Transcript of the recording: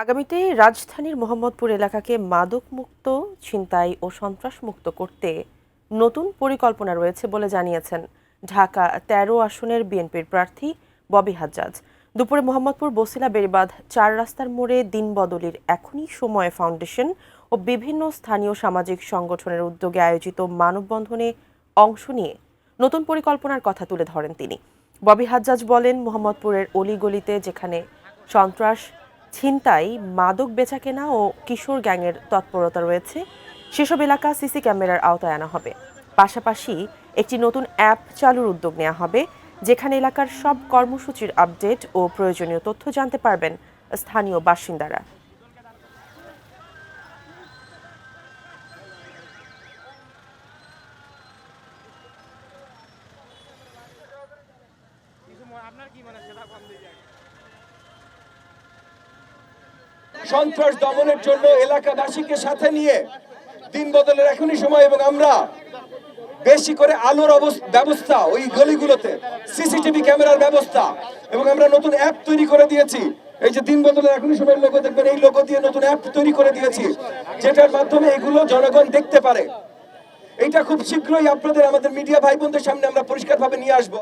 আগামীতে রাজধানীর মোহাম্মদপুর এলাকাকে মাদকমুক্ত, ছিনতাই ও সন্ত্রাসমুক্ত করতে নতুন পরিকল্পনা রয়েছে বলে জানিয়েছেন ঢাকা ১৩ আসনের বিএনপির প্রার্থী ববি হাজ্জাজ। দুপুরে মোহাম্মদপুর বছিলা বেড়িবাঁধ ৪ রাস্তার মোড়ে দিনবদলের এখনই সময় ফাউন্ডেশন ও বিভিন্ন স্থানীয় সামাজিক সংগঠনের উদ্যোগে আয়োজিত মানববন্ধনে অংশ নিয়ে নতুন পরিকল্পনার কথা তুলে ধরেন তিনি। ববি হাজ্জাজ বলেন, মোহাম্মদপুরের অলিগলিতে যেখানে সন্ত্রাস, ছিনতাই, মাদক বেচাকেনা ও কিশোর গ্যাংয়ের তৎপরতা রয়েছে, সেসব এলাকা সিসি ক্যামেরার আওতায় আনা হবে। পাশাপাশি একটি নতুন অ্যাপ চালুর উদ্যোগ নেওয়া হবে, যেখানে এলাকার সব কর্মসূচির আপডেট ও প্রয়োজনীয় তথ্য জানতে পারবেন স্থানীয় বাসিন্দারা। সন্ত্রাস দমনের জন্য এলাকাবাসীকে সাথে নিয়ে দিন বদলের এখনই সময়, এবং আমরা বেশি করে আলোর ব্যবস্থা, ওই গলিগুলোতে সিসিটিভি ক্যামেরার ব্যবস্থা, এবং আমরা নতুন অ্যাপ তৈরি করে দিয়েছি। এই যে দিন বদলের এখনই সময়ের লোগো দেখবেন, এই লোগো দিয়ে নতুন অ্যাপ তৈরি করে দিয়েছি, যেটার মাধ্যমে এগুলো জনগণ দেখতে পারে। এটা খুব শীঘ্রই আপনাদের, আমাদের মিডিয়া ভাই বোনদের সামনে আমরা পরিষ্কারভাবে নিয়ে আসবো।